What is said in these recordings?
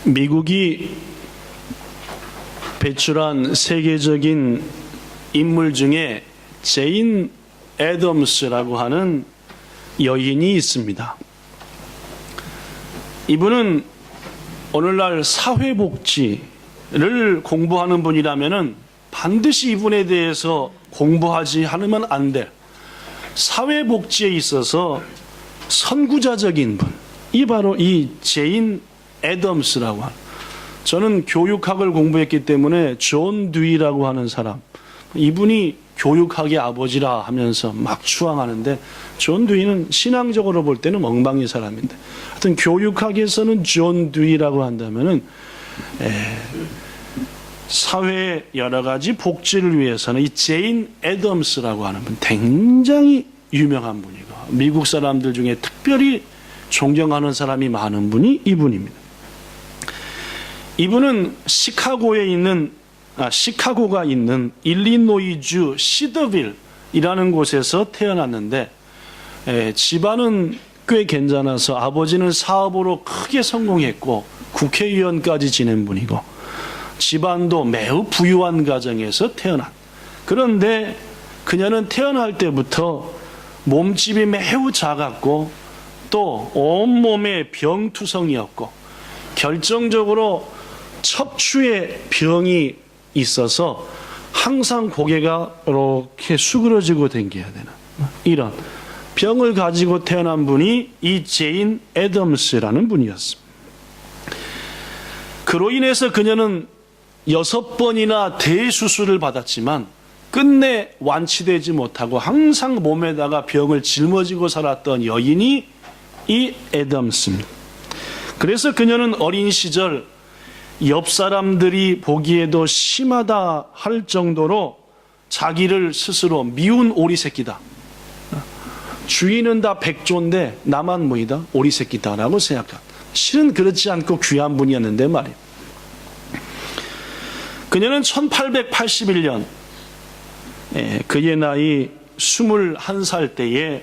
미국이 배출한 세계적인 인물 중에 제인 애덤스라고 하는 여인이 있습니다. 이분은 오늘날 사회복지를 공부하는 분이라면 반드시 이분에 대해서 공부하지 않으면 안 될 사회복지에 있어서 선구자적인 분, 이 바로 이 제인 애덤스라고 하는, 저는 교육학을 공부했기 때문에 존 듀이라고 하는 사람, 이분이 교육학의 아버지라 하면서 막 추앙하는데, 존 듀이는 신앙적으로 볼 때는 엉망인 사람인데, 하여튼 교육학에서는 존 듀이라고 한다면은 사회의 여러 가지 복지를 위해서는 이 제인 애덤스라고 하는 분, 굉장히 유명한 분이고 미국 사람들 중에 특별히 존경하는 사람이 많은 분이 이분입니다. 이분은 시카고가 있는 일리노이주 시더빌이라는 곳에서 태어났는데, 집안은 꽤 괜찮아서 아버지는 사업으로 크게 성공했고 국회의원까지 지낸 분이고, 집안도 매우 부유한 가정에서 태어난, 그런데 그녀는 태어날 때부터 몸집이 매우 작았고 또 온몸에 병투성이었고 결정적으로 척추에 병이 있어서 항상 고개가 이렇게 수그러지고 댕겨야 되는 이런 병을 가지고 태어난 분이 이 제인 애덤스라는 분이었습니다. 그로 인해서 그녀는 6번이나 대수술을 받았지만 끝내 완치되지 못하고 항상 몸에다가 병을 짊어지고 살았던 여인이 이 애덤스입니다. 그래서 그녀는 어린 시절 옆 사람들이 보기에도 심하다 할 정도로 자기를 스스로 미운 오리새끼다, 주인은 다 백조인데 나만 뭐이다? 오리새끼다라고 생각한, 실은 그렇지 않고 귀한 분이었는데 말이에요. 그녀는 1881년 그의 나이 21살 때에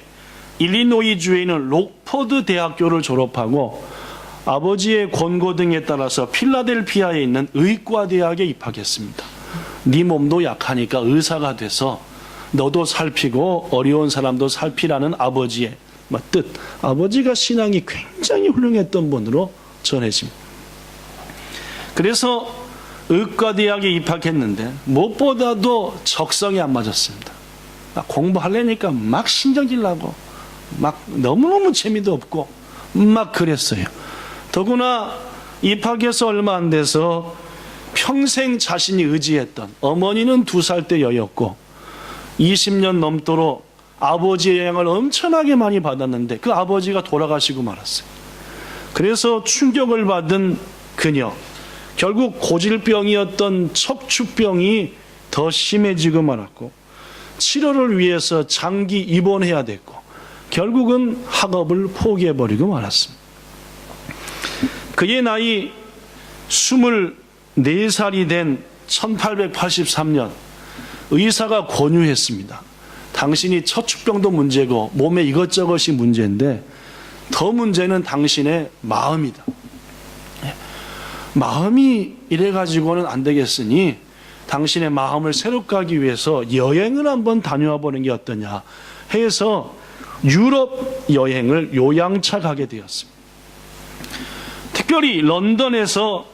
일리노이주에 있는 록포드 대학교를 졸업하고 아버지의 권고 등에 따라서 필라델피아에 있는 의과대학에 입학했습니다. 네 몸도 약하니까 의사가 돼서 너도 살피고 어려운 사람도 살피라는 아버지의 뜻, 아버지가 신앙이 굉장히 훌륭했던 분으로 전해집니다. 그래서 의과대학에 입학했는데 무엇보다도 적성이 안 맞았습니다. 공부하려니까 막 신경질 나고 막 너무너무 재미도 없고 막 그랬어요. 더구나 입학해서 얼마 안 돼서 평생 자신이 의지했던, 어머니는 2살 때 여였고 20년 넘도록 아버지의 영향을 엄청나게 많이 받았는데 그 아버지가 돌아가시고 말았어요. 그래서 충격을 받은 그녀, 결국 고질병이었던 척추병이 더 심해지고 말았고 치료를 위해서 장기 입원해야 됐고 결국은 학업을 포기해버리고 말았습니다. 그의 나이 24살이 된 1883년 의사가 권유했습니다. 당신이 척추병도 문제고 몸에 이것저것이 문제인데 더 문제는 당신의 마음이다. 마음이 이래가지고는 안 되겠으니 당신의 마음을 새롭게 하기 위해서 여행을 한번 다녀와 보는 게 어떠냐 해서 유럽 여행을 요양차 가게 되었습니다. 특별히 런던에서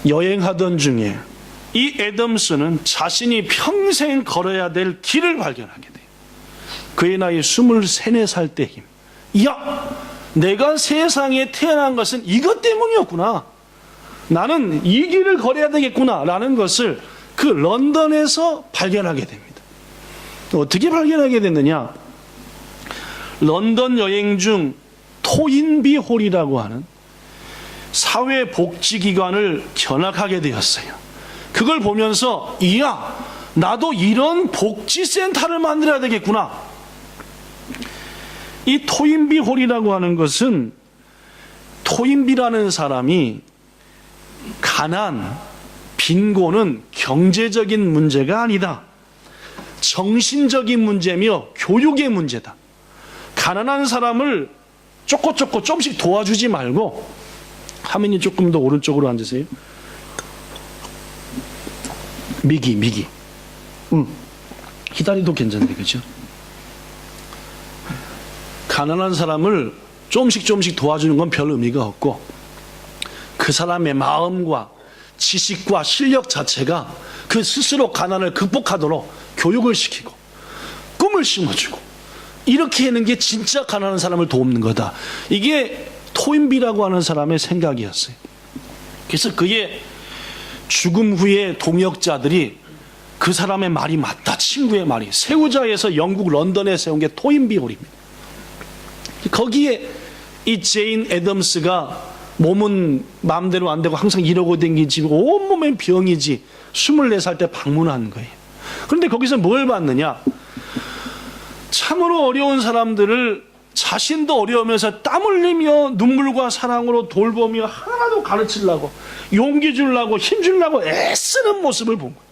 여행하던 중에 이 애덤스는 자신이 평생 걸어야 될 길을 발견하게 돼요. 그의 나이 23, 4살 때임. 이야, 내가 세상에 태어난 것은 이것 때문이었구나. 나는 이 길을 걸어야 되겠구나 라는 것을 그 런던에서 발견하게 됩니다. 어떻게 발견하게 됐느냐? 런던 여행 중 토인비 홀이라고 하는 사회복지기관을 견학하게 되었어요. 그걸 보면서 이야, 나도 이런 복지센터를 만들어야 되겠구나. 이 토인비 홀이라고 하는 것은, 토인비라는 사람이 가난, 빈곤은 경제적인 문제가 아니다. 정신적인 문제며 교육의 문제다. 가난한 사람을 조금씩 도와주지 말고 화면이 조금 더 오른쪽으로 앉으세요. 미기. 기다리도 괜찮네, 그죠? 가난한 사람을 조금씩 도와주는 건 별 의미가 없고, 그 사람의 마음과 지식과 실력 자체가 그 스스로 가난을 극복하도록 교육을 시키고 꿈을 심어주고 이렇게 하는 게 진짜 가난한 사람을 돕는 거다. 이게 토인비라고 하는 사람의 생각이었어요. 그래서 그의 죽음 후에 동역자들이 그 사람의 말이 맞다, 친구의 말이, 세우자에서 영국 런던에 세운 게 토인비 홀입니다. 거기에 이 제인 애덤스가 몸은 마음대로 안 되고 항상 이러고 댕기지, 온몸에 병이지, 24살 때 방문한 거예요. 그런데 거기서 뭘 봤느냐, 참으로 어려운 사람들을 자신도 어려우면서 땀 흘리며 눈물과 사랑으로 돌보며 하나도 가르치려고, 용기 주려고, 힘 주려고 애쓰는 모습을 본 거예요.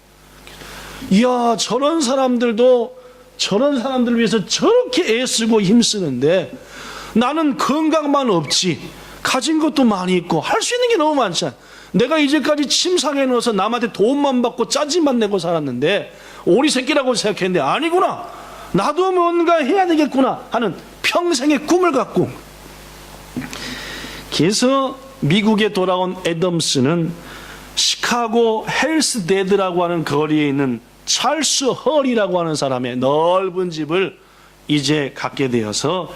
이야, 저런 사람들도 저런 사람들을 위해서 저렇게 애쓰고 힘쓰는데 나는 건강만 없지 가진 것도 많이 있고 할 수 있는 게 너무 많잖아. 내가 이제까지 침상에 넣어서 남한테 도움만 받고 짜증만 내고 살았는데 오리 새끼라고 생각했는데 아니구나, 나도 뭔가 해야 되겠구나 하는 평생의 꿈을 갖고 온 거예요. 그래서 미국에 돌아온 애덤스는 시카고 헬스데드라고 하는 거리에 있는 찰스 헐이라고 하는 사람의 넓은 집을 이제 갖게 되어서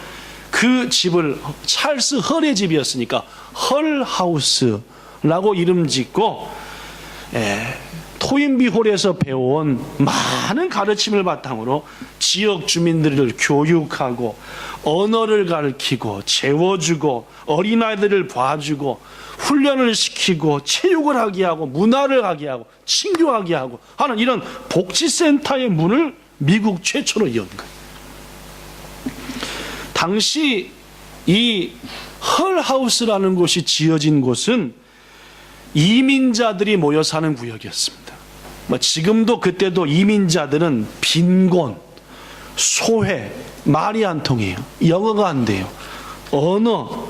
그 집을, 찰스 헐의 집이었으니까 헐하우스라고 이름 짓고 토인비 홀에서 배워온 많은 가르침을 바탕으로 지역 주민들을 교육하고 언어를 가르치고 재워주고 어린아이들을 봐주고 훈련을 시키고 체육을 하게 하고 문화를 하게 하고 친교하게 하고 하는 이런 복지센터의 문을 미국 최초로 연 거예요. 당시 이 헐하우스라는 곳이 지어진 곳은 이민자들이 모여 사는 구역이었습니다. 지금도 그때도 이민자들은 빈곤, 소외, 말이 안 통해요. 영어가 안 돼요. 언어,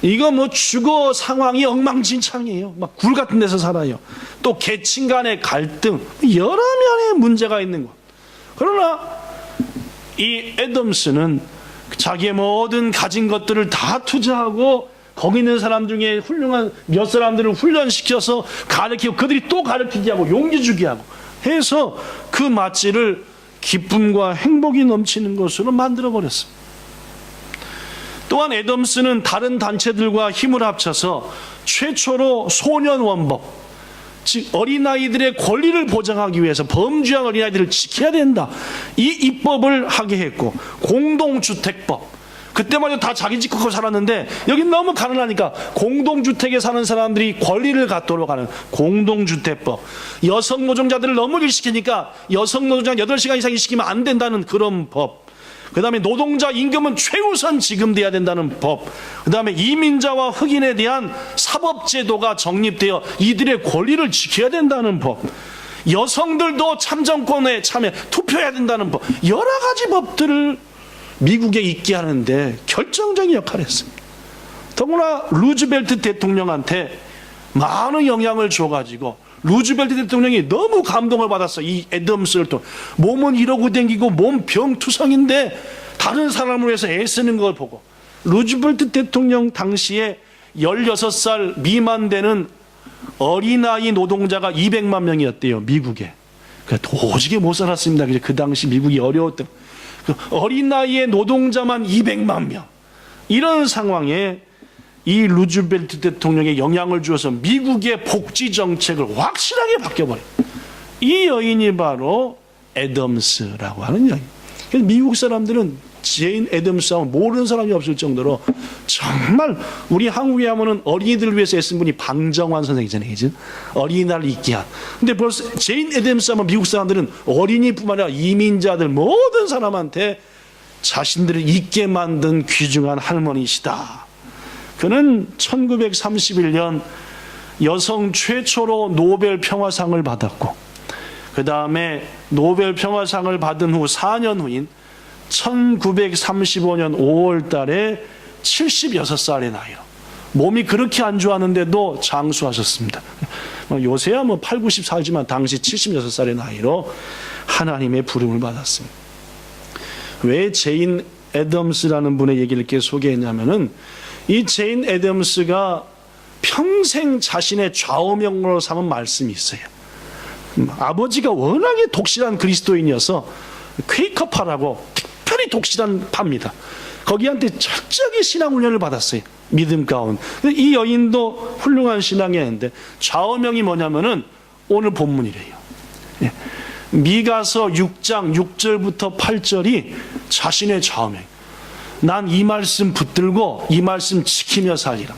이거 주거 상황이 엉망진창이에요. 굴 같은 데서 살아요. 또 계층 간의 갈등, 여러 면의 문제가 있는 것. 그러나 이 애덤스는 자기의 모든 가진 것들을 다 투자하고 거기 있는 사람 중에 훌륭한 몇 사람들을 훈련시켜서 가르치고 그들이 또 가르치게 하고 용기 주게 하고 해서 그 맛집을 기쁨과 행복이 넘치는 것으로 만들어버렸습니다. 또한 애덤스는 다른 단체들과 힘을 합쳐서 최초로 소년원법, 즉 어린아이들의 권리를 보장하기 위해서 범죄한 어린아이들을 지켜야 된다, 이 입법을 하게 했고, 공동주택법, 그때만 해도 다 자기 집 갖고 살았는데 여긴 너무 가난하니까 공동주택에 사는 사람들이 권리를 갖도록 하는 공동주택법, 여성 노동자들을 너무 일시키니까 여성 노동자 8시간 이상 일시키면 안 된다는 그런 법, 그 다음에 노동자 임금은 최우선 지급돼야 된다는 법, 그 다음에 이민자와 흑인에 대한 사법제도가 정립되어 이들의 권리를 지켜야 된다는 법, 여성들도 참정권에 참여, 투표해야 된다는 법, 여러 가지 법들을 미국에 있게 하는데 결정적인 역할을 했습니다. 더구나 루즈벨트 대통령한테 많은 영향을 줘가지고 루즈벨트 대통령이 너무 감동을 받았어. 이 애덤스를 또 몸은 이러고 댕기고 몸 병투성인데 다른 사람을 위해서 애쓰는 걸 보고, 루즈벨트 대통령 당시에 16살 미만 되는 어린아이 노동자가 200만 명이었대요, 미국에. 도저히 못 살았습니다. 그 당시 미국이 어려웠던 어린아이의 노동자만 200만 명, 이런 상황에 이 루즈벨트 대통령의 영향을 주어서 미국의 복지 정책을 확실하게 바뀌어버려요. 이 여인이 바로 애덤스라고 하는 여인. 그래서 미국 사람들은 제인 애덤스하고 모르는 사람이 없을 정도로 정말 우리 한국에 하면은 어린이들을 위해서 애쓴 분이 방정환 선생이잖아요. 그죠? 어린이날을 있게 한. 근데 벌써 제인 애덤스 하면 미국 사람들은 어린이뿐만 아니라 이민자들 모든 사람한테 자신들을 있게 만든 귀중한 할머니시다. 그는 1931년 여성 최초로 노벨 평화상을 받았고, 그 다음에 노벨 평화상을 받은 후 4년 후인 1935년 5월 달에 76살의 나이로 몸이 그렇게 안 좋았는데도 장수하셨습니다. 요새야 8, 90 살지만 당시 76살의 나이로 하나님의 부름을 받았습니다. 왜 제인 애덤스라는 분의 얘기를 이렇게 소개했냐면은, 이 제인 애덤스가 평생 자신의 좌우명으로 삼은 말씀이 있어요. 아버지가 워낙에 독실한 그리스도인이어서 퀘이커파라고 특별히 독실한 파입니다. 거기한테 철저하게 신앙훈련을 받았어요. 믿음 가운. 이 여인도 훌륭한 신앙이었는데 좌우명이 뭐냐면은 오늘 본문이래요. 미가서 6장 6절부터 8절이 자신의 좌우명. 난 이 말씀 붙들고 이 말씀 지키며 살리라.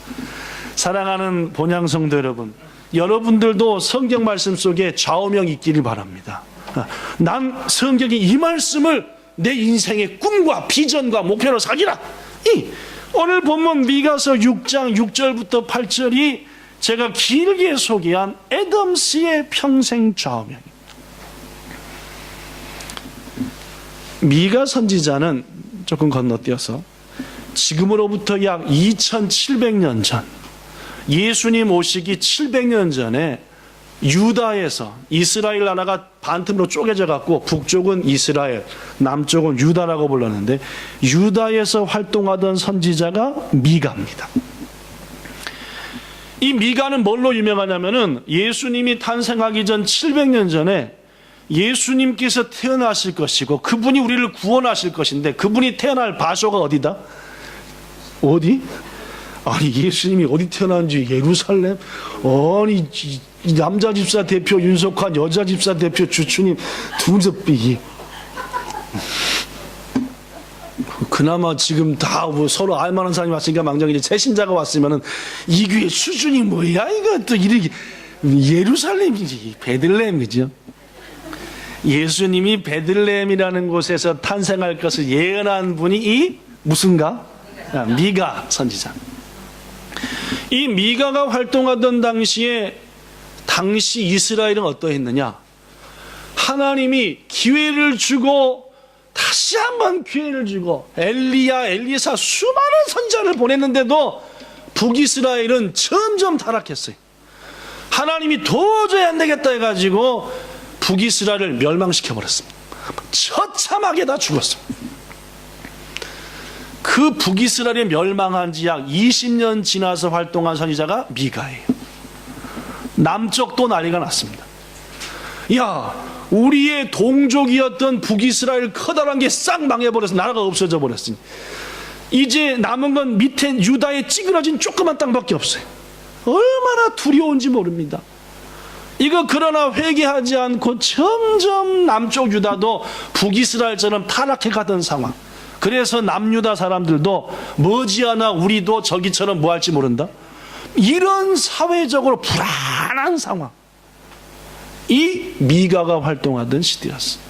사랑하는 본향성도 여러분, 여러분들도 성경 말씀 속에 좌우명 있기를 바랍니다. 난 성경의 이 말씀을 내 인생의 꿈과 비전과 목표로 살리라. 오늘 본문 미가서 6장 6절부터 8절이 제가 길게 소개한 애덤스의 평생 좌우명입니다. 미가 선지자는 조금 건너뛰어서 지금으로부터 약 2700년 전, 예수님 오시기 700년 전에 유다에서, 이스라엘 나라가 반틈으로 쪼개져 갖고 북쪽은 이스라엘, 남쪽은 유다라고 불렀는데 유다에서 활동하던 선지자가 미가입니다. 이 미가는 뭘로 유명하냐면은 예수님이 탄생하기 전 700년 전에 예수님께서 태어나실 것이고 그분이 우리를 구원하실 것인데, 그분이 태어날場所가 어디다? 어디? 아니, 예수님이 어디 태어난지 예루살렘? 아니, 남자 집사 대표 윤석환, 여자 집사 대표 주추님 둘이서 삐기. 그나마 지금 다 서로 알만한 사람이 왔으니까 망정이지, 새 신자가 왔으면은 이 교회 수준이 뭐야? 이거 또 이렇게 예루살렘이지, 베들레헴, 그죠? 예수님이 베들레헴이라는 곳에서 탄생할 것을 예언한 분이 이 무슨가? 미가 선지자. 이 미가가 활동하던 당시 이스라엘은 어떠했느냐? 하나님이 기회를 주고 다시 한번 기회를 주고 엘리야, 엘리사 수많은 선지자를 보냈는데도 북이스라엘은 점점 타락했어요. 하나님이 도저히 안 되겠다 해가지고 북이스라엘을 멸망시켜버렸습니다. 처참하게 다 죽었습니다. 그 북이스라엘이 멸망한 지 약 20년 지나서 활동한 선지자가 미가예요. 남쪽도 난리가 났습니다. 야, 우리의 동족이었던 북이스라엘 커다란 게 싹 망해버려서 나라가 없어져 버렸으니 이제 남은 건 밑에 유다에 찌그러진 조그만 땅밖에 없어요. 얼마나 두려운지 모릅니다. 이거 그러나 회개하지 않고 점점 남쪽 유다도 북이스라엘처럼 타락해 가던 상황. 그래서 남유다 사람들도 머지않아 우리도 저기처럼 뭐 할지 모른다. 이런 사회적으로 불안한 상황. 이 미가가 활동하던 시대였어.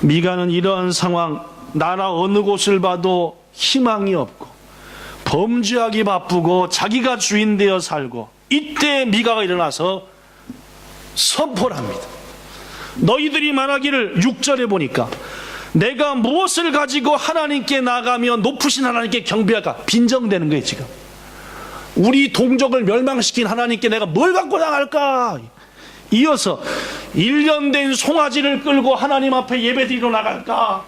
미가는 이러한 상황, 나라 어느 곳을 봐도 희망이 없고 범죄하기 바쁘고 자기가 주인 되어 살고, 이때 미가가 일어나서 선포를 합니다. 너희들이 말하기를, 6절에 보니까 내가 무엇을 가지고 하나님께 나가며 높으신 하나님께 경배할까? 빈정되는 거예요. 지금 우리 동족을 멸망시킨 하나님께 내가 뭘 갖고 나갈까? 이어서 1년 된 송아지를 끌고 하나님 앞에 예배드리러 나갈까?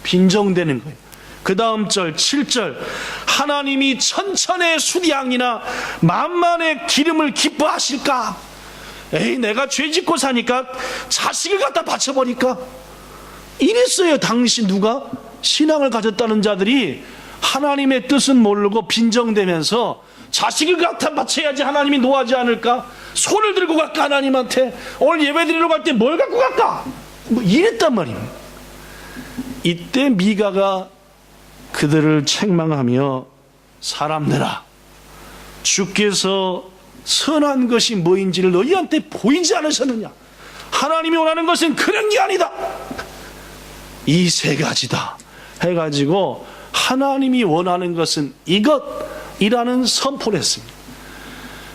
빈정되는 거예요. 그 다음 절 7절, 하나님이 천천의 수량이나 만만의 기름을 기뻐하실까? 에이, 내가 죄짓고 사니까 자식을 갖다 바쳐버릴까? 이랬어요. 당시 누가? 신앙을 가졌다는 자들이 하나님의 뜻은 모르고 빈정대면서 자식을 갖다 바쳐야지 하나님이 노하지 않을까? 손을 들고 갈까? 하나님한테 오늘 예배드리러 갈 때 뭘 갖고 갈까? 뭐 이랬단 말입니다. 이때 미가가 그들을 책망하며, 사람들아, 주께서 선한 것이 뭐인지를 너희한테 보이지 않으셨느냐? 하나님이 원하는 것은 그런 게 아니다. 이 세 가지다 해가지고 하나님이 원하는 것은 이것이라는 선포를 했습니다.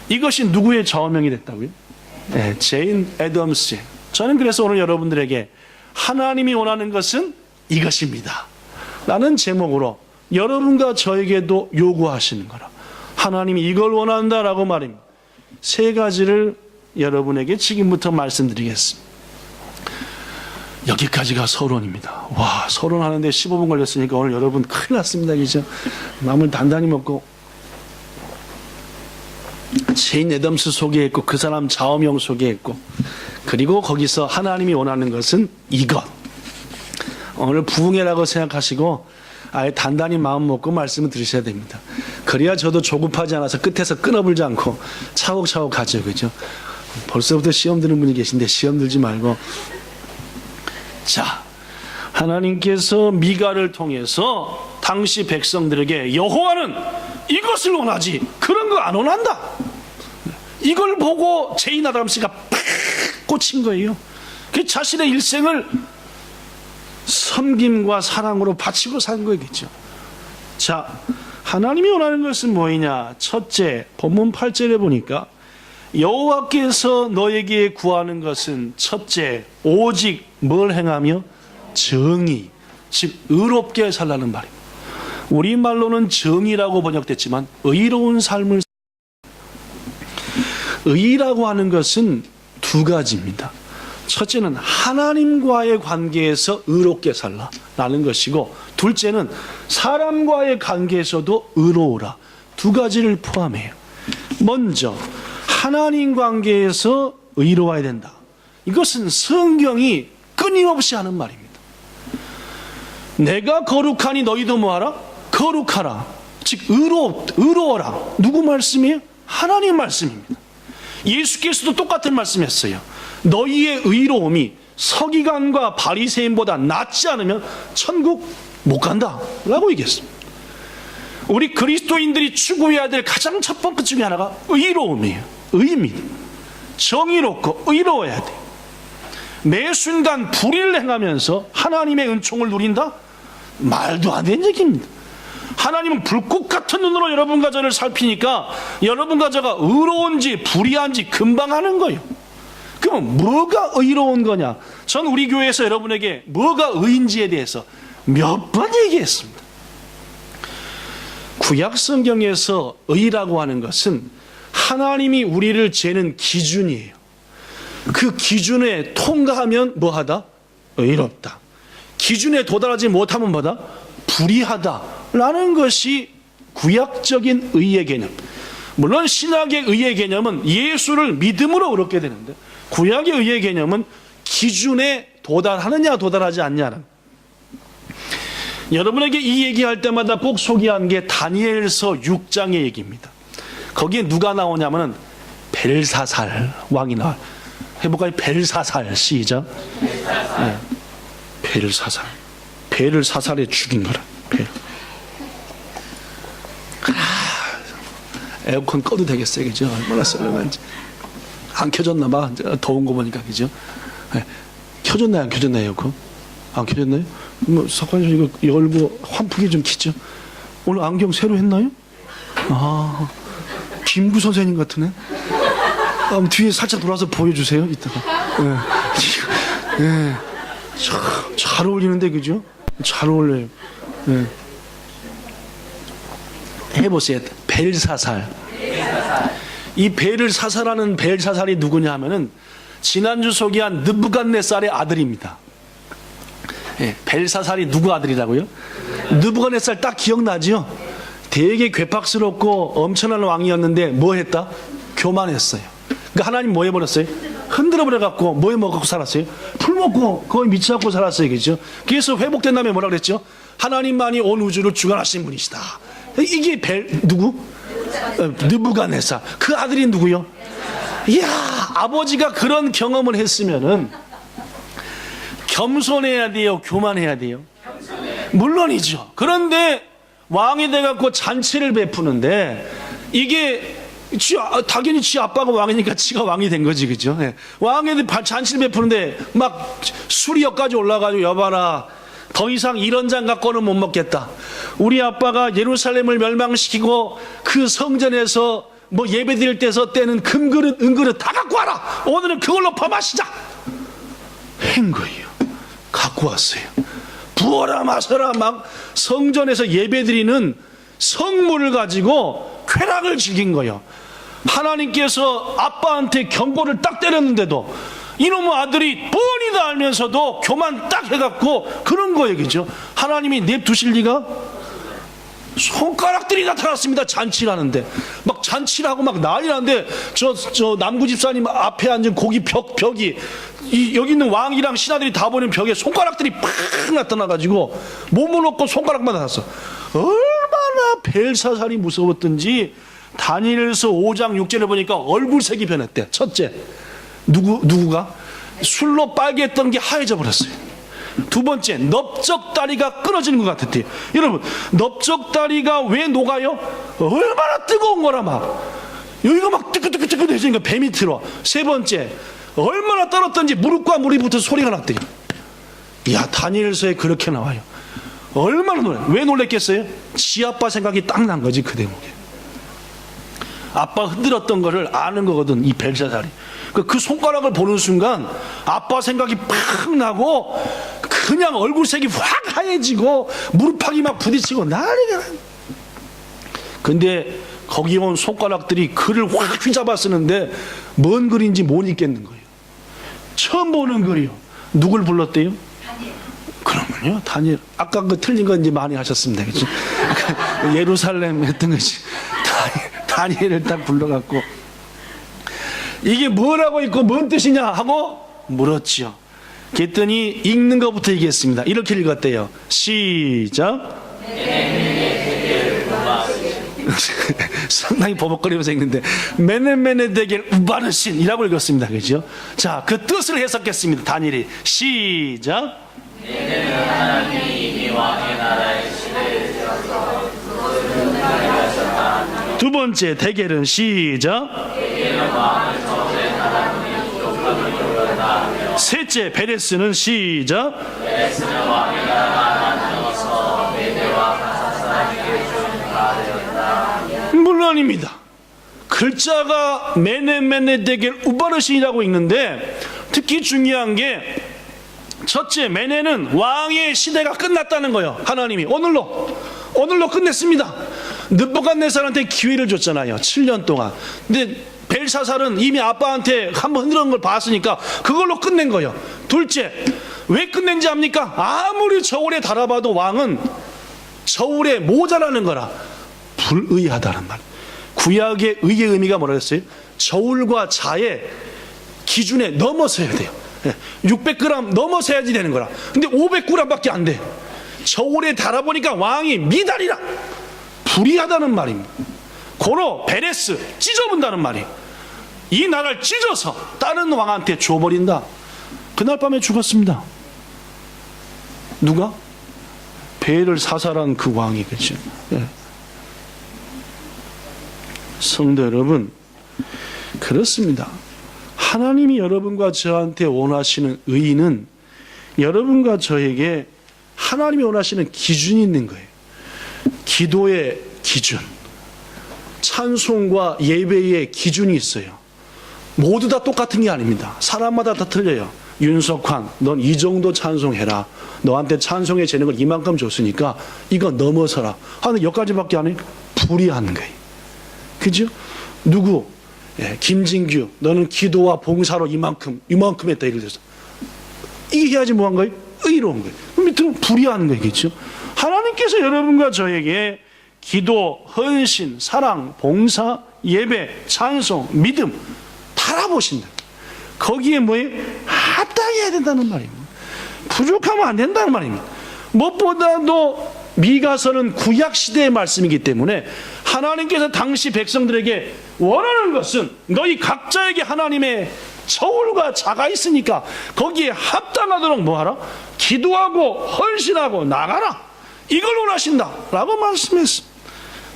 이것이 누구의 좌우명이 됐다고요? 네, 제인 애덤스. 저는 그래서 오늘 여러분들에게 하나님이 원하는 것은 이것입니다 라는 제목으로 여러분과 저에게도 요구하시는 거라. 하나님이 이걸 원한다라고 말입니다. 세 가지를 여러분에게 지금부터 말씀드리겠습니다. 여기까지가 서론입니다. 와, 서론하는데 15분 걸렸으니까 오늘 여러분 큰일 났습니다. 그죠? 마음을 단단히 먹고 체인 애덤스 소개했고 그 사람 좌우명 소개했고 그리고 거기서 하나님이 원하는 것은 이것. 오늘 부흥회라고 생각하시고 아예 단단히 마음 먹고 말씀을 들으셔야 됩니다. 그래야 저도 조급하지 않아서 끝에서 끊어불지 않고 차곡차곡 가죠. 그죠? 벌써부터 시험 드는 분이 계신데 시험 들지 말고. 자, 하나님께서 미가를 통해서 당시 백성들에게 여호와는 이것을 원하지 그런 거 안 원한다. 이걸 보고 제인 아담 씨가 팍 꽂힌 거예요. 그 자신의 일생을 섬김과 사랑으로 바치고 산 거겠죠. 자, 하나님이 원하는 것은 뭐이냐? 첫째, 본문 8절에 보니까 여호와께서 너에게 구하는 것은 첫째, 오직 뭘 행하며? 정의, 즉 의롭게 살라는 말입니다. 우리말로는 정의라고 번역됐지만 의로운 삶을. 의라고 하는 것은 두 가지입니다. 첫째는 하나님과의 관계에서 의롭게 살라라는 것이고, 둘째는 사람과의 관계에서도 의로우라. 두 가지를 포함해요. 먼저 하나님 관계에서 의로워야 된다. 이것은 성경이 끊임없이 하는 말입니다. 내가 거룩하니 너희도 뭐하라? 거룩하라. 즉 의로워라. 누구 말씀이에요? 하나님 말씀입니다. 예수께서도 똑같은 말씀했어요. 너희의 의로움이 서기관과 바리새인보다 낫지 않으면 천국 못 간다 라고 얘기했습니다. 우리 그리스도인들이 추구해야 될 가장 첫 번째 중에 하나가 의로움이에요. 의입니다. 정의롭고 의로워야 돼요. 매 순간 불의를 행하면서 하나님의 은총을 누린다? 말도 안 되는 얘기입니다. 하나님은 불꽃 같은 눈으로 여러분과 저를 살피니까 여러분과 저가 의로운지 불의한지 금방 아는 거예요. 그럼 뭐가 의로운 거냐? 전 우리 교회에서 여러분에게 뭐가 의인지에 대해서 몇 번 얘기했습니다. 구약 성경에서 의라고 하는 것은 하나님이 우리를 재는 기준이에요. 그 기준에 통과하면 뭐하다? 의롭다. 기준에 도달하지 못하면 뭐다? 불의하다라는 것이 구약적인 의의 개념. 물론 신약의 의의 개념은 예수를 믿음으로 의롭게 되는데, 구약의 의의 개념은 기준에 도달하느냐 도달하지 않냐는. 여러분에게 이 얘기할 때마다 꼭 소개한 게 다니엘서 6장의 얘기입니다. 거기에 누가 나오냐면은 벨사살 왕이 나와요. 해볼까요? 벨사살. 시작. 네. 벨사살. 벨을 사살해 죽인 거라. 벨. 에어컨 꺼도 되겠어요, 그죠? 얼마나 썰렁한지. 안 켜졌나 봐. 더운 거 보니까, 그죠? 네. 켜졌나요, 안 켜졌나요, 에어컨? 안 켜졌나요? 뭐 석관님 이거 열고 환풍기 좀 키죠. 오늘 안경 새로 했나요? 아, 김구 선생님 같으네. 뒤에 살짝 돌아서 보여주세요. 이따가. 네. 네. 잘 어울리는데, 그죠? 잘 어울려요. 네. 해보세요. 벨사살. 이 벨을 사살하는 벨사살이 누구냐 하면은 지난주 소개한 느부갓네살의 아들입니다. 예, 벨사살이 누구 아들이라고요? 느부갓네살 딱 기억나죠? 되게 괴팍스럽고 엄청난 왕이었는데 뭐 했다? 교만했어요. 그러니까 하나님 뭐 해버렸어요? 흔들어버려갖고 뭐 해먹고 살았어요? 풀 먹고 거의 미쳐갖고 살았어요. 그죠? 그래서 회복된 다음에 뭐라 그랬죠? 하나님만이 온 우주를 주관하신 분이시다. 이게 누구? 느부갓네살. 그 아들이 누구요? 이야, 아버지가 그런 경험을 했으면은 겸손해야 돼요? 교만해야 돼요? 물론이죠. 그런데 왕이 돼갖고 잔치를 베푸는데 이게 당연히 지 아빠가 왕이니까 지가 왕이 된 거지, 그죠? 네. 왕이 잔치를 베푸는데 막 술이 여기까지 올라가지고 여봐라. 더 이상 이런 장 갖고는 못 먹겠다. 우리 아빠가 예루살렘을 멸망시키고 그 성전에서 뭐 예배 드릴 때서 때는 금그릇, 은그릇 다 갖고 와라. 오늘은 그걸로 퍼마시자. 한 거예요. 갖고 왔어요. 부어라 마셔라 막 성전에서 예배 드리는 성물을 가지고 쾌락을 즐긴 거예요. 하나님께서 아빠한테 경고를 딱 때렸는데도 이놈의 아들이 뻔히 다 알면서도 교만 딱 해갖고 그런 거예요. 그죠? 하나님이 냅두실 리가? 손가락들이 나타났습니다. 잔치를 하는데 막 잔치를 하고 막 난리 나는데 저 남구 집사님 앞에 앉은 고기 벽이 여기 있는 왕이랑 신하들이 다 보는 벽에 손가락들이 팍 나타나가지고 몸을 놓고 손가락만 나타났어. 얼마나 벨사살이 무서웠던지 다니엘서 5장 6절에 보니까 얼굴색이 변했대. 첫째, 누구가? 술로 빨개했던 게 하얘져 버렸어요. 두 번째, 넓적다리가 끊어지는 것 같았대요. 여러분, 넓적다리가 왜 녹아요? 얼마나 뜨거운 거라 막 여기가 막 뜨끈뜨끈뜨끈해지니까 배 밑으로. 세 번째, 얼마나 떨었던지 무릎과 무릎이 붙어서 소리가 났대요. 이야, 다니엘서에 그렇게 나와요. 얼마나 왜 놀랬겠어요? 지 아빠 생각이 딱 난 거지. 그 대목에 아빠 흔들었던 거를 아는 거거든, 이 벨사살이. 그 손가락을 보는 순간 아빠 생각이 팍 나고 그냥 얼굴색이 확 하얘지고 무릎팍이 막 부딪히고 난리가. 근데 거기 온 손가락들이 글을 확 휘잡아 쓰는데 뭔 글인지 못 읽겠는 거예요. 처음 보는 글이요. 누굴 불렀대요? 그러면요, 다니엘. 아까 그 틀린 건 이제 많이 하셨습니다. 그렇죠? 예루살렘 했던 것이 다니엘을 딱 불러갖고 이게 뭐라고 있고 뭔 뜻이냐 하고 물었지요. 그랬더니 읽는 것부터 얘기했습니다. 이렇게 읽었대요. 시작. 상당히 버벅거리면서 읽는데 메네메네 데겔 우바르신이라고 읽었습니다. 그죠? 자, 그 뜻을 해석했습니다. 다니엘이. 시작. 하나님이 이미 왕의 나라의 시대에 되어서 두 번째, 데겔은 시작. 셋째, 베레스는 시작. 물론입니다. 글자가 메네메네 데겔 우바르신이라고 읽는데 특히 중요한 게 첫째, 메네는 왕의 시대가 끝났다는 거예요. 하나님이 오늘로 끝냈습니다. 느부갓네살한테 기회를 줬잖아요. 7년 동안. 근데 벨사살은 이미 아빠한테 한번 흔들은 걸 봤으니까 그걸로 끝낸 거예요. 둘째, 왜 끝낸지 압니까? 아무리 저울에 달아봐도 왕은 저울에 모자라는 거라 불의하다는 말. 구약의 의의 의미가 뭐라 했어요? 저울과 자의 기준에 넘어서야 돼요. 600g 넘어서야지 되는 거라. 근데 500g밖에 안 돼. 저울에 달아보니까 왕이 미달이라 불의하다는 말입니다. 고로 베레스 찢어본다는 말이. 이 나라를 찢어서 다른 왕한테 줘버린다. 그날 밤에 죽었습니다. 누가? 벨을 사살한 그 왕이. 그렇죠? 예. 성도 여러분, 그렇습니다. 하나님이 여러분과 저한테 원하시는 의의는 여러분과 저에게 하나님이 원하시는 기준이 있는 거예요. 기도의 기준, 찬송과 예배의 기준이 있어요. 모두 다 똑같은 게 아닙니다. 사람마다 다 틀려요. 윤석환, 넌 이 정도 찬송해라. 너한테 찬송의 재능을 이만큼 줬으니까 이거 넘어서라. 하는 여기까지밖에 안 해요. 불의하는 거예요. 그죠? 누구? 예, 김진규, 너는 기도와 봉사로 이만큼 했다. 예를 들어서 이게 해야지 뭐한 거예요? 의로운 거예요. 그럼 밑으로 불의하는 거겠죠. 하나님께서 여러분과 저에게 기도, 헌신, 사랑, 봉사, 예배, 찬송, 믿음 달아보신다. 거기에 뭐예요? 합당해야 된다는 말입니다. 부족하면 안 된다는 말입니다. 무엇보다도 미가서는 구약시대의 말씀이기 때문에 하나님께서 당시 백성들에게 원하는 것은 너희 각자에게 하나님의 저울과 자가 있으니까 거기에 합당하도록 뭐하라? 기도하고 헌신하고 나가라. 이걸 원하신다 라고 말씀했습니다.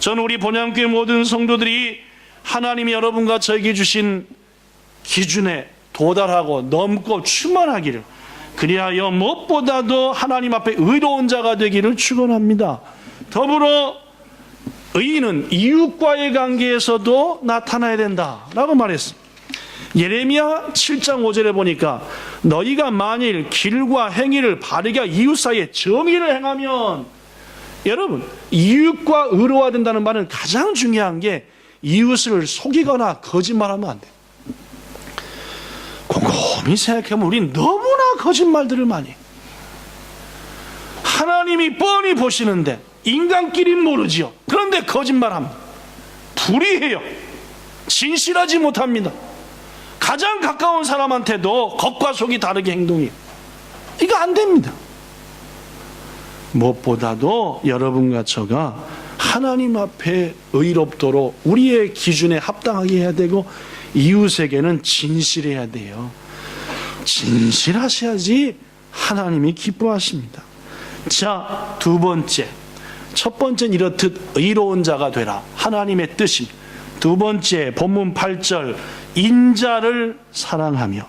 저는 우리 본향교회 모든 성도들이 하나님이 여러분과 저에게 주신 기준에 도달하고 넘고 충만하기를, 그리하여 무엇보다도 하나님 앞에 의로운 자가 되기를 축원합니다. 더불어 의인은 이웃과의 관계에서도 나타나야 된다라고 말했습니다. 예레미야 7장 5절에 보니까 너희가 만일 길과 행위를 바르게 이웃 사이에 정의를 행하면 여러분, 이웃과 의로워야 된다는 말은 가장 중요한 게 이웃을 속이거나 거짓말하면 안 돼요. 곰곰이 생각해보면 우린 너무나 거짓말들을 많이 해요. 하나님이 뻔히 보시는데 인간끼리는 모르지요. 그런데 거짓말합니다. 불의해요. 진실하지 못합니다. 가장 가까운 사람한테도 겉과 속이 다르게 행동해요. 이거 안 됩니다. 무엇보다도 여러분과 저가 하나님 앞에 의롭도록 우리의 기준에 합당하게 해야 되고, 이웃에게는 진실해야 돼요. 진실하셔야지 하나님이 기뻐하십니다. 자, 두 번째. 첫 번째는 이렇듯 의로운 자가 되라, 하나님의 뜻입니다. 두 번째, 본문 8절, 인자를 사랑하며.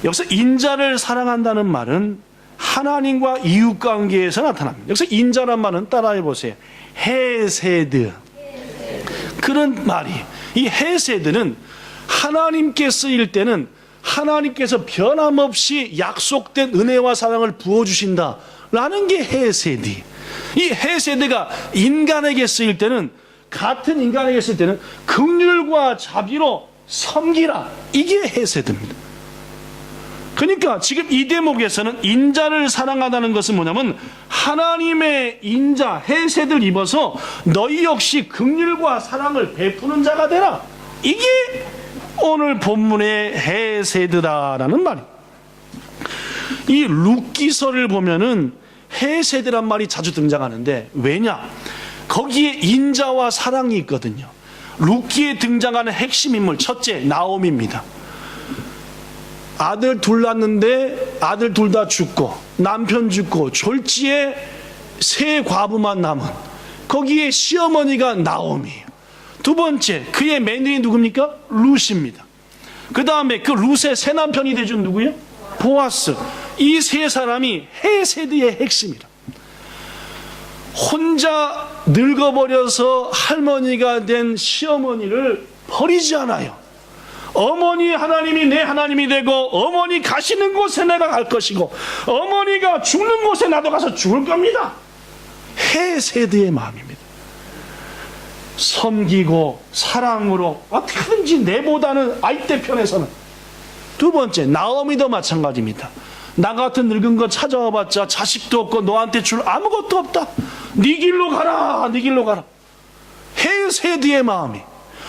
여기서 인자를 사랑한다는 말은 하나님과 이웃 관계에서 나타납니다. 여기서 인자란 말은 따라해 보세요. 헤세드. 그런 말이, 이 헤세드는 하나님께 쓰일 때는 하나님께서 변함없이 약속된 은혜와 사랑을 부어주신다라는 게 헤세드. 이 헤세드가 인간에게 쓰일 때는, 같은 인간에게 쓸 때는 긍휼과 자비로 섬기라, 이게 헤세드입니다. 그러니까 지금 이 대목에서는 인자를 사랑하다는 것은 뭐냐면, 하나님의 인자, 헤세드를 입어서 너희 역시 긍휼과 사랑을 베푸는 자가 되라, 이게 오늘 본문의 헤세드다라는 말이에요. 이 룻기서를 보면은 헤세드란 말이 자주 등장하는데, 왜냐? 거기에 인자와 사랑이 있거든요. 룻기에 등장하는 핵심 인물, 첫째 나오미입니다. 아들 둘 낳았는데 아들 둘 다 죽고, 남편 죽고, 졸지에 세 과부만 남은, 거기에 시어머니가 나오미예요. 두 번째, 그의 며느리 누굽니까? 룻입니다. 그 다음에 그 룻의 새 남편이 되준 누구예요? 보아스. 이 세 사람이 헤세드의 핵심이라. 혼자 늙어버려서 할머니가 된 시어머니를 버리지 않아요. 어머니 하나님이 내 하나님이 되고, 어머니 가시는 곳에 내가 갈 것이고, 어머니가 죽는 곳에 나도 가서 죽을 겁니다. 헤세드의 마음입니다. 섬기고 사랑으로 어떻게든지 내보다는 아이때 편에서는. 두 번째, 나오미도 마찬가지입니다. 나 같은 늙은 거 찾아와봤자 자식도 없고 너한테 줄 아무것도 없다. 네 길로 가라, 네 길로 가라. 헤세드의 마음이,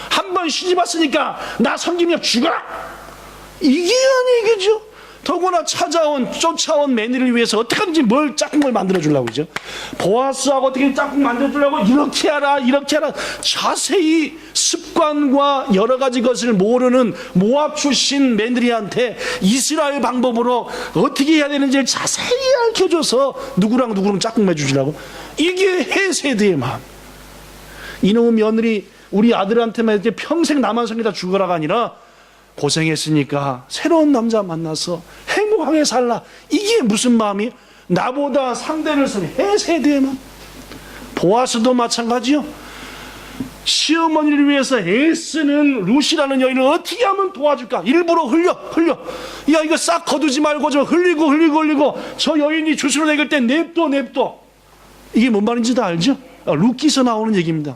한 번 시집 왔으니까 나 섬기며 죽어라, 이게 아니겠죠. 더구나 쫓아온 며느리를 위해서 어떻게든지 뭘 짝꿍을 만들어주려고 그러죠. 보아스하고 어떻게 짝꿍 만들어주려고, 이렇게 하라 이렇게 하라, 자세히 습관과 여러 가지 것을 모르는 모압 출신 며느리한테 이스라엘 방법으로 어떻게 해야 되는지를 자세히 알려줘서 누구랑 짝꿍 맺어주려고. 이게 헤세드의 마음. 이놈의 며느리 우리 아들한테만 이제 평생 나만 섬기다 죽어라가 아니라, 고생했으니까 새로운 남자 만나서 행복하게 살라, 이게 무슨 마음이? 나보다 상대를 쓰는 헤세드의 마음. 보아스도 마찬가지요. 시어머니를 위해서 애쓰는 룻이라는 여인을 어떻게 하면 도와줄까? 일부러 흘려. 야, 이거 싹 거두지 말고 좀 흘리고 저 여인이 주스로 내길 때 냅둬. 이게 뭔 말인지 다 알죠? 룻기서 나오는 얘기입니다.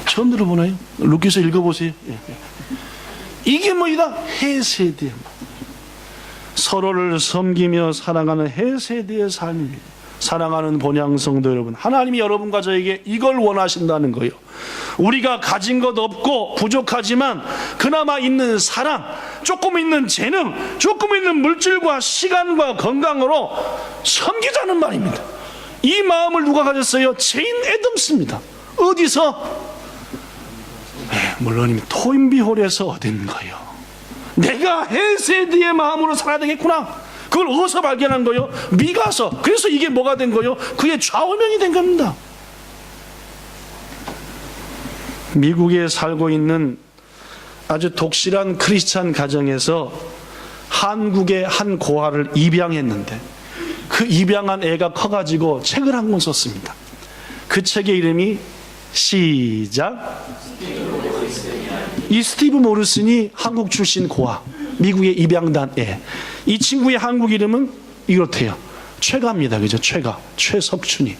처음 들어보나요? 룻기서 읽어보세요. 이게 뭐이다? 헤세드. 서로를 섬기며 사랑하는 헤세드의 삶입니다. 사랑하는 본향 성도 여러분, 하나님이 여러분과 저에게 이걸 원하신다는 거예요. 우리가 가진 것 없고 부족하지만 그나마 있는 사랑, 조금 있는 재능, 조금 있는 물질과 시간과 건강으로 섬기자는 말입니다. 이 마음을 누가 가졌어요? 제인 애덤스입니다. 어디서? 물론 토인비홀에서 얻은 거예요. 내가 헤세드의 마음으로 살아야 되겠구나. 그걸 어디서 발견한 거예요? 미가서. 그래서 이게 뭐가 된 거예요? 그의 좌우명이 된 겁니다. 미국에 살고 있는 아주 독실한 크리스찬 가정에서 한국의 한 고아를 입양했는데, 그 입양한 애가 커가지고 책을 한 권 썼습니다. 그 책의 이름이 시작. 이 스티브 모리슨이 한국 출신 고아, 미국의 입양단 애. 이 친구의 한국 이름은 이렇대요. 최가입니다. 그죠? 최가. 최석춘이.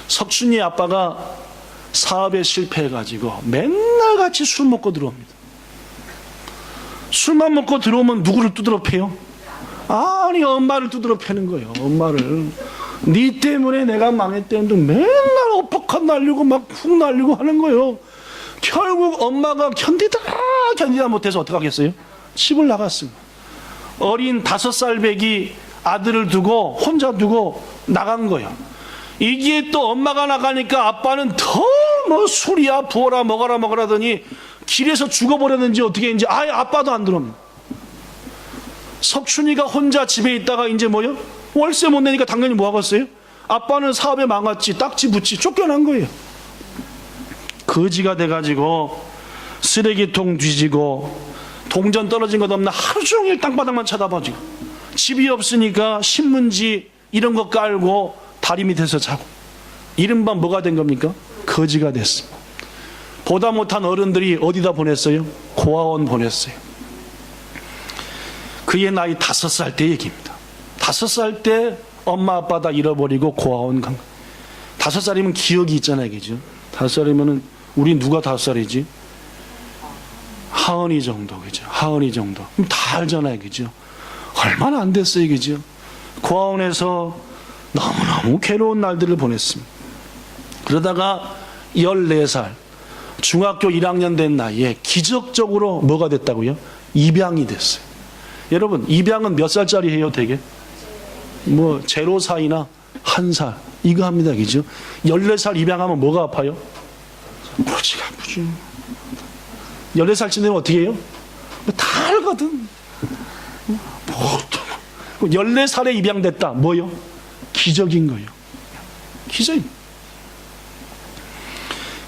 석춘이 아빠가 사업에 실패해가지고 맨날 같이 술 먹고 들어옵니다. 술만 먹고 들어오면 누구를 두드러 패요? 아니, 엄마를 두드러 패는 거예요. 엄마를. 네 때문에 내가 망했대는데 맨날 어퍼컷 날리고 막 훅 날리고 하는 거예요. 결국 엄마가 견디다 못해서 어떻게 하겠어요? 집을 나갔습니다. 어린 5살 배기 아들을 두고 혼자 두고 나간 거예요. 이게 또 엄마가 나가니까 아빠는 더 뭐 술이야 부어라 먹어라더니 길에서 죽어버렸는지 어떻게 했는지 아예 아빠도 안 들어옵니다. 석춘이가 혼자 집에 있다가 이제 뭐요? 월세 못 내니까 당연히 뭐 하겠어요? 아빠는 사업에 망했지, 딱지 붙지, 쫓겨난 거예요. 거지가 돼가지고 쓰레기통 뒤지고 동전 떨어진 것 없나 하루 종일 땅바닥만 쳐다봐지고 집이 없으니까 신문지 이런 거 깔고 다리 밑에서 자고 이른바 뭐가 된 겁니까? 거지가 됐습니다. 보다 못한 어른들이 어디다 보냈어요? 고아원 보냈어요. 그의 나이 5살 때 얘기입니다. 5살 때 엄마 아빠 다 잃어버리고 고아원 간 거예요. 5살이면 기억이 있잖아요. 그죠? 5살이면은 우리 누가 5살이지? 하은이 정도. 그죠? 하은이 정도. 그럼 다 알잖아요. 그죠? 얼마나 안 됐어요. 그죠? 고아원에서 너무너무 괴로운 날들을 보냈습니다. 그러다가 14살 중학교 1학년 된 나이에 기적적으로 뭐가 됐다고요? 입양이 됐어요. 여러분, 입양은 몇 살짜리 해요, 되게? 뭐, 0살이나 1살. 이거 합니다, 그죠? 14살 입양하면 뭐가 아파요? 골치가 아프죠. 14살쯤 되면 어떻게 해요? 다 알거든. 14살에 입양됐다. 뭐요? 기적인 거예요. 기적입니다.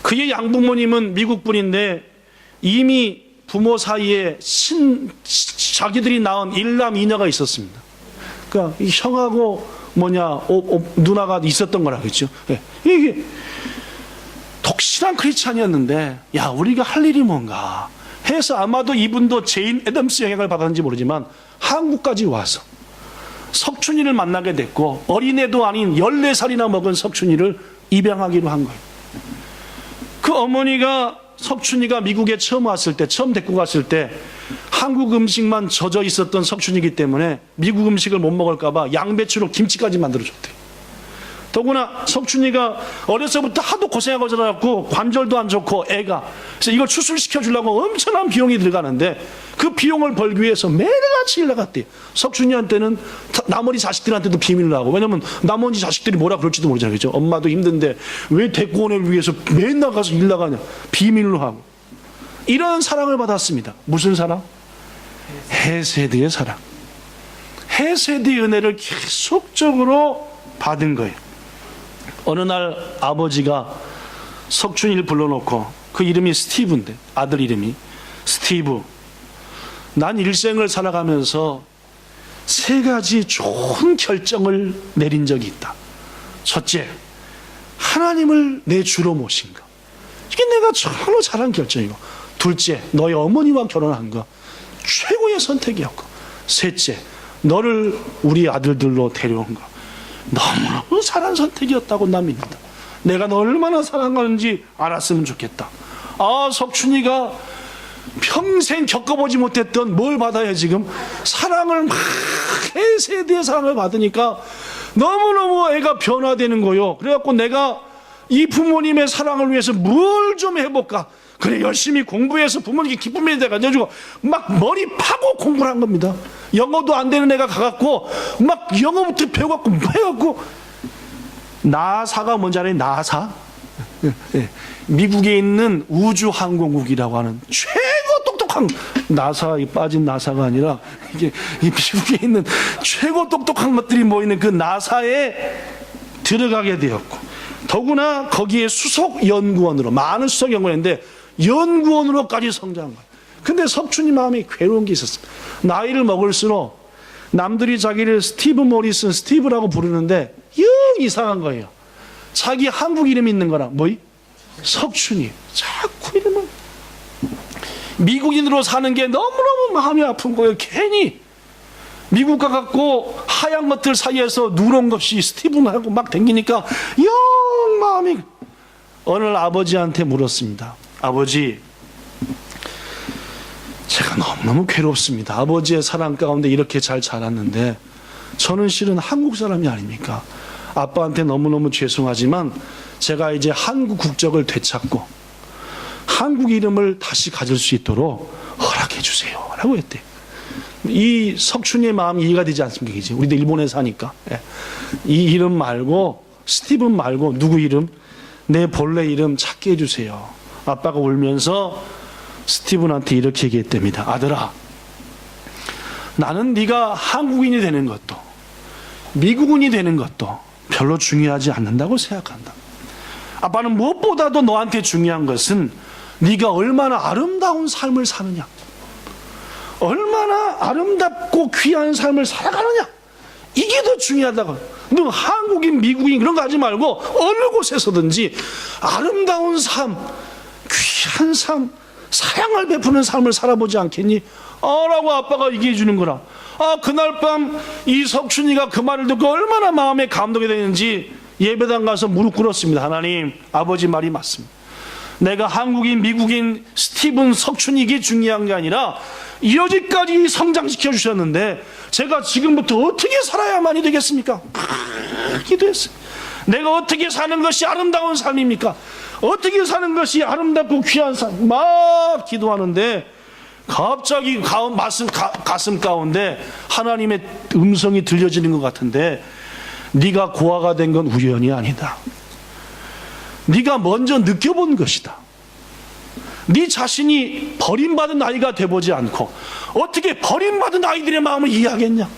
그의 양부모님은 미국 분인데 이미 부모 사이에 자기들이 낳은 일남 이녀가 있었습니다. 그러니까 이 형하고 누나가 있었던 거라 그랬죠. 이게 독실한 크리스찬이었는데 야 우리가 할 일이 뭔가 해서 아마도 이분도 제인 애덤스 영향을 받았는지 모르지만 한국까지 와서 석춘이를 만나게 됐고 어린애도 아닌 14살이나 먹은 석춘이를 입양하기로 한 거예요. 그 어머니가 석춘이가 미국에 처음 왔을 때, 처음 데리고 갔을 때 한국 음식만 젖어 있었던 석춘이기 때문에 미국 음식을 못 먹을까봐 양배추로 김치까지 만들어줬대요. 더구나 석춘이가 어려서부터 하도 고생하고 자라고 관절도 안 좋고 애가 그래서 이걸 추술시켜 주려고 엄청난 비용이 들어가는데 그 비용을 벌기 위해서 매일같이 일 나갔대요. 석춘이한테는 나머지 자식들한테도 비밀로 하고 왜냐면 나머지 자식들이 뭐라 그럴지도 모르잖아요. 그죠? 엄마도 힘든데 왜 데리고 온 애를 위해서 맨날 가서 일 나가냐. 비밀로 하고 이런 사랑을 받았습니다. 무슨 사랑? 헤세드의 사랑. 헤세드의 은혜를 계속적으로 받은 거예요. 어느 날 아버지가 석춘이를 불러놓고 그 이름이 스티브인데 아들 이름이 스티브 난 일생을 살아가면서 3가지 좋은 결정을 내린 적이 있다. 첫째, 하나님을 내 주로 모신 거. 이게 내가 정말 잘한 결정이고 둘째, 너의 어머니와 결혼한 거 최고의 선택이었고 셋째, 너를 우리 아들들로 데려온 거 너무너무 잘한 선택이었다고 나 믿는다. 내가 너 얼마나 사랑하는지 알았으면 좋겠다. 아 석춘이가 평생 겪어보지 못했던 뭘 받아야 지금 사랑을 막 세대의 사랑을 받으니까 너무너무 애가 변화되는 거요. 그래갖고 내가 이 부모님의 사랑을 위해서 뭘 좀 해볼까. 그래 열심히 공부해서 부모님께 기쁨이 돼가지고 막 머리 파고 공부를 한 겁니다. 영어도 안 되는 애가 가갖고 막 영어부터 배워갖고 해갖고 나사가 뭔지 알아요? 나사? 미국에 있는 우주항공국이라고 하는 최고 똑똑한 나사에 빠진 나사가 아니라 이게 미국에 있는 최고 똑똑한 것들이 모이는 그 나사에 들어가게 되었고 더구나 거기에 수석 연구원으로 많은 수석 연구원인데 연구원으로까지 성장한 거예요. 근데 석춘이 마음이 괴로운 게 있었어요. 나이를 먹을수록 남들이 자기를 스티브 모리슨 스티브라고 부르는데 영 이상한 거예요. 자기 한국 이름 있는 거랑 뭐이? 석춘이 자꾸 이름을 미국인으로 사는 게 너무너무 마음이 아픈 거예요. 괜히 미국 가갖고 하얀 것들 사이에서 누런 것이 스티븐하고 막 댕기니까 영 마음이. 어느 날 아버지한테 물었습니다. 아버지, 제가 너무너무 괴롭습니다. 아버지의 사랑 가운데 이렇게 잘 자랐는데 저는 실은 한국 사람이 아닙니까? 아빠한테 너무너무 죄송하지만 제가 이제 한국 국적을 되찾고 한국 이름을 다시 가질 수 있도록 허락해 주세요 라고 했대요. 이 석춘이의 마음이 이해가 되지 않습니까? 이제 우리도 일본에 사니까. 이 이름 말고, 스티븐 말고 누구 이름? 내 본래 이름 찾게 해주세요. 아빠가 울면서 스티븐한테 이렇게 얘기했답니다. 아들아, 나는 네가 한국인이 되는 것도 미국인이 되는 것도 별로 중요하지 않는다고 생각한다. 아빠는 무엇보다도 너한테 중요한 것은 네가 얼마나 아름다운 삶을 사느냐, 얼마나 아름답고 귀한 삶을 살아가느냐, 이게 더 중요하다고. 너 한국인 미국인 그런 거 하지 말고 어느 곳에서든지 아름다운 삶, 귀한 삶, 사랑을 베푸는 삶을 살아보지 않겠니? 라고 아빠가 얘기해 주는 거라. 그날 밤 이 석춘이가 그 말을 듣고 얼마나 마음에 감동이 되는지 예배당 가서 무릎 꿇었습니다. 하나님, 아버지 말이 맞습니다. 내가 한국인, 미국인, 스티븐, 석춘이 이게 중요한 게 아니라 여기까지 성장시켜 주셨는데 제가 지금부터 어떻게 살아야만이 되겠습니까? 기도했어요. 내가 어떻게 사는 것이 아름다운 삶입니까? 어떻게 사는 것이 아름답고 귀한 삶? 막 기도하는데 갑자기 가슴 가운데 하나님의 음성이 들려지는 것 같은데, 네가 고아가 된 건 우연이 아니다. 네가 먼저 느껴본 것이다. 네 자신이 버림받은 아이가 돼보지 않고 어떻게 버림받은 아이들의 마음을 이해하겠냐?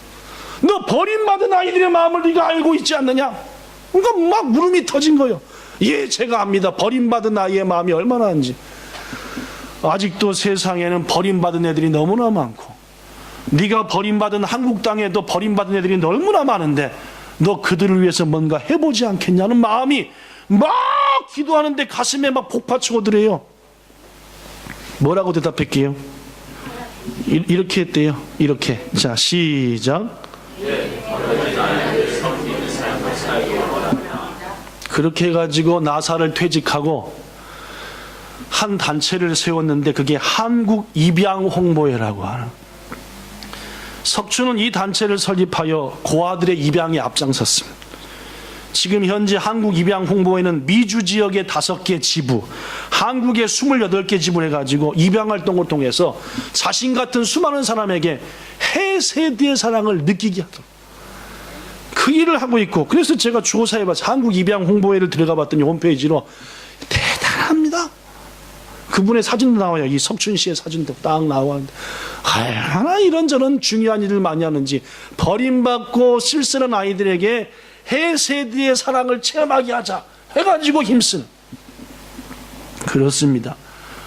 너 버림받은 아이들의 마음을 네가 알고 있지 않느냐? 그러니까 막 물음이 터진 거예요. 예, 제가 압니다. 버림받은 아이의 마음이 얼마나 한지. 아직도 세상에는 버림받은 애들이 너무나 많고, 네가 버림받은 한국 땅에도 버림받은 애들이 너무나 많은데 너 그들을 위해서 뭔가 해보지 않겠냐는 마음이 막 기도하는데 가슴에 막 폭파치고들어요. 뭐라고 대답할게요? 이렇게 했대요. 이렇게. 자, 시작. 그렇게 해가지고 나사를 퇴직하고 한 단체를 세웠는데 그게 한국 입양 홍보회라고 하는. 석춘은 이 단체를 설립하여 고아들의 입양에 앞장섰습니다. 지금 현재 한국 입양 홍보회는 미주 지역의 5개 지부, 한국의 28개 지부를 해가지고 입양 활동을 통해서 자신 같은 수많은 사람에게 해세대의 사랑을 느끼게 하도록 그 일을 하고 있고, 그래서 제가 조사해 봤어요. 한국 입양 홍보회를 들어가 봤더니 홈페이지로 대단합니다. 그분의 사진도 나와요. 이 석춘 씨의 사진도 딱 나와는데 얼마나 이런저런 중요한 일을 많이 하는지, 버림받고 쓸쓸한 아이들에게 해세대의 사랑을 체험하게 하자 해가지고 힘쓰는. 그렇습니다.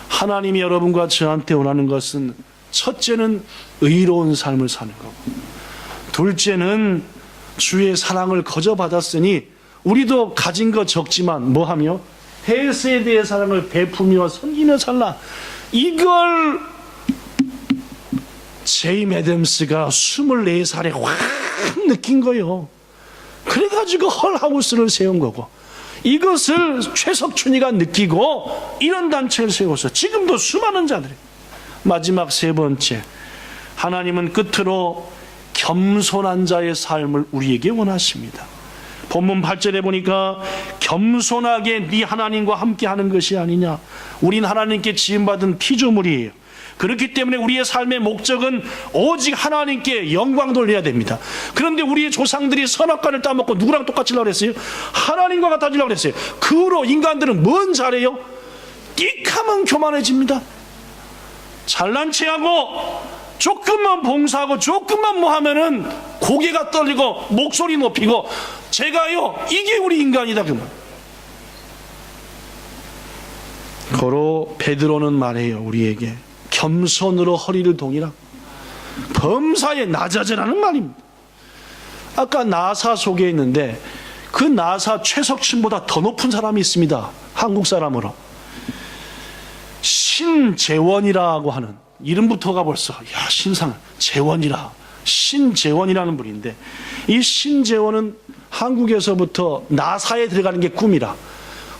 하나님이 여러분과 저한테 원하는 것은 첫째는 의로운 삶을 사는 거고, 둘째는 주의 사랑을 거저 받았으니 우리도 가진 거 적지만 뭐하며 해세대의 사랑을 베푸며 섬기며 살라. 이걸 제임 애덤스가 24살에 확 느낀 거예요. 그래가지고 헐하우스를 세운 거고, 이것을 최석춘이가 느끼고 이런 단체를 세워서 지금도 수많은 자들이. 마지막 세 번째, 하나님은 끝으로 겸손한 자의 삶을 우리에게 원하십니다. 본문 8절에 보니까 겸손하게 네 하나님과 함께하는 것이 아니냐. 우린 하나님께 지음받은 피조물이에요. 그렇기 때문에 우리의 삶의 목적은 오직 하나님께 영광 돌려야 됩니다. 그런데 우리의 조상들이 선악과를 따먹고 누구랑 똑같으려고 그랬어요? 하나님과 같아지려고 그랬어요. 그 후로 인간들은 뭔 잘해요? 띡하면 교만해집니다. 잘난 체하고 조금만 봉사하고 조금만 뭐 하면은 고개가 떨리고 목소리 높이고, 제가요, 이게 우리 인간이다. 그만. 고로 베드로는 말해요. 우리에게 겸손으로 허리를 동이라. 범사에 낮아지라는 말입니다. 아까 나사 소개에 있는데 그 나사 최석춘보다 더 높은 사람이 있습니다. 한국 사람으로. 신재원이라고 하는, 이름부터가 벌써 야 신상 재원이라 신재원이라는 분인데, 이 신재원은 한국에서부터 나사에 들어가는 게 꿈이라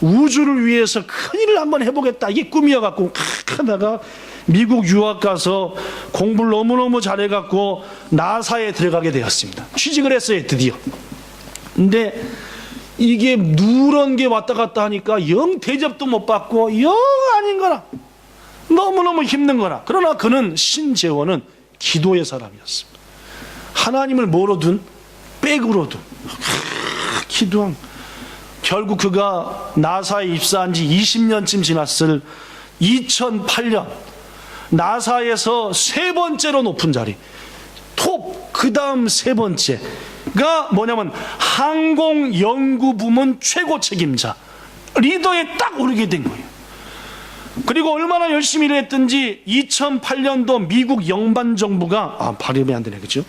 우주를 위해서 큰일을 한번 해보겠다, 이게 꿈이어갖고 하다가 미국 유학 가서 공부를 너무너무 잘해갖고 나사에 들어가게 되었습니다. 취직을 했어요, 드디어. 근데 이게 누런 게 왔다 갔다 하니까 영 대접도 못 받고 영 아닌 거라, 너무너무 힘든 거라. 그러나 그는, 신재원은 기도의 사람이었습니다. 하나님을 뭐로 둔? 백으로 둔. 기도한. 결국 그가 나사에 입사한 지 20년쯤 지났을 2008년 나사에서 세 번째로 높은 자리, 톱, 그 다음 세 번째가 뭐냐면 항공연구부문 최고 책임자, 리더에 딱 오르게 된 거예요. 그리고 얼마나 열심히 일했든지 2008년도 미국 연방정부가, 발음이 안 되네, 그죠?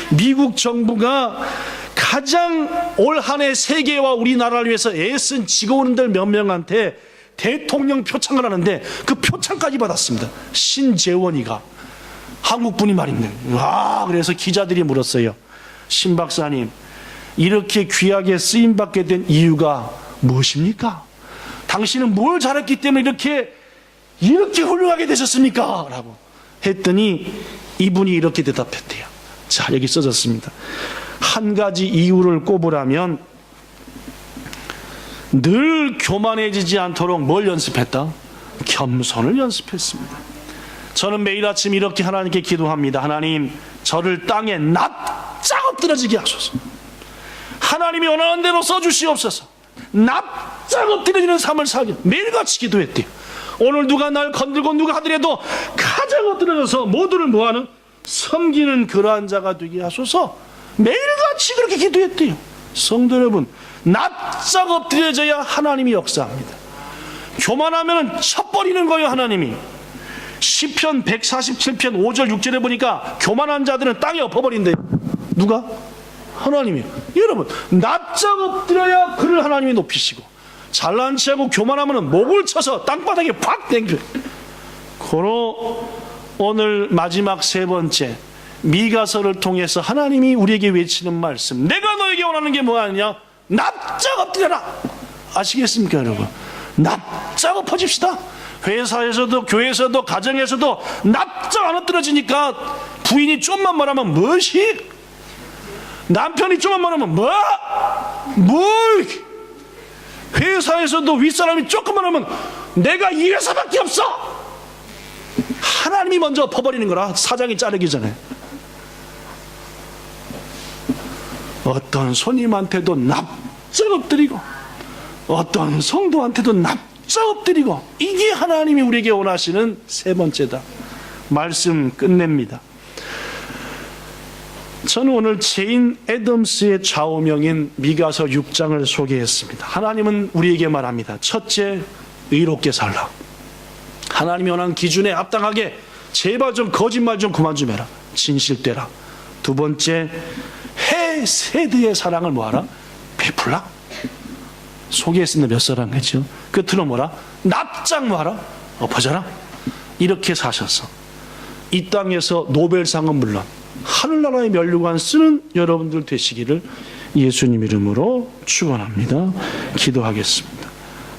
미국 정부가 가장 올 한 해 세계와 우리나라를 위해서 애쓴 직원들 몇 명한테 대통령 표창을 하는데 그 표창까지 받았습니다. 신재원이가. 한국분이 말입니다. 그래서 기자들이 물었어요. 신 박사님, 이렇게 귀하게 쓰임받게 된 이유가 무엇입니까? 당신은 뭘 잘했기 때문에 이렇게 훌륭하게 되셨습니까? 라고 했더니 이분이 이렇게 대답했대요. 자, 여기 써졌습니다. 한 가지 이유를 꼽으라면 늘 교만해지지 않도록 뭘 연습했다? 겸손을 연습했습니다. 저는 매일 아침 이렇게 하나님께 기도합니다. 하나님, 저를 땅에 납작 엎드러지게 하소서. 하나님이 원하는 대로 써주시옵소서. 납작 엎드려지는 삶을 살게. 매일같이 기도했대요. 오늘 누가 날 건들고 누가 하더라도 가장 엎드려져서 모두를 뭐하는? 섬기는 그러한 자가 되게 하소서. 매일같이 그렇게 기도했대요. 성도 여러분, 납작 엎드려져야 하나님이 역사합니다. 교만하면 쳐버리는 거예요, 하나님이. 시편 147편 5절 6절에 보니까 교만한 자들은 땅에 엎어버린대요. 누가? 하나님이요. 여러분, 납작 엎드려야 그를 하나님이 높이시고, 잘난 체하고 교만하면 목을 쳐서 땅바닥에 팍 땡겨요. 고로 오늘 마지막 세 번째, 미가서를 통해서 하나님이 우리에게 외치는 말씀, 내가 너에게 원하는 게 뭐냐? 납작 엎드려라. 아시겠습니까, 여러분? 납작 엎어집시다. 회사에서도 교회에서도 가정에서도 납작 안 엎드러지니까 부인이 좀만 말하면 무엇이? 남편이 좀만 말하면 뭐? 회사에서도 윗사람이 조금만 하면 내가 이 회사밖에 없어. 하나님이 먼저 엎어버리는 거라, 사장이 자르기 전에. 어떤 손님한테도 납작 엎드리고 어떤 성도한테도 납작 엎드리고, 이게 하나님이 우리에게 원하시는 세 번째다. 말씀 끝냅니다. 저는 오늘 제인 애덤스의 좌우명인 미가서 6장을 소개했습니다. 하나님은 우리에게 말합니다. 첫째, 의롭게 살라. 하나님이 원하는 기준에 합당하게 제발 좀 거짓말 좀 그만 좀 해라. 진실되라. 두 번째, 해 세대의 사랑을 뭐하라? 베풀라. 소개했습니다. 몇 사람 했죠. 끝으로 뭐라? 납작 뭐하라? 엎어져라. 이렇게 사셔서 이 땅에서 노벨상은 물론 하늘나라의 면류관 쓰는 여러분들 되시기를 예수님 이름으로 축원합니다. 기도하겠습니다.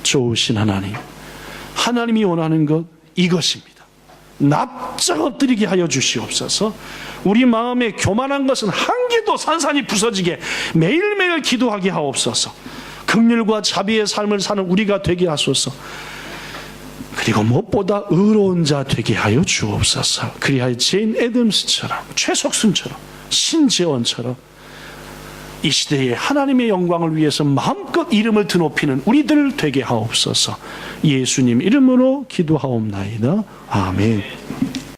좋으신 하나님, 하나님이 원하는 것 이것입니다. 납작 엎드리게 하여 주시옵소서. 우리 마음에 교만한 것은 한 개도 산산이 부서지게 매일매일 기도하게 하옵소서. 긍휼과 자비의 삶을 사는 우리가 되게 하소서. 그리고 무엇보다 의로운 자 되게 하여 주옵소서. 그리하여 제인 애덤스처럼, 최석순처럼, 신재원처럼 이 시대에 하나님의 영광을 위해서 마음껏 이름을 드높이는 우리들 되게 하옵소서. 예수님 이름으로 기도하옵나이다. 아멘.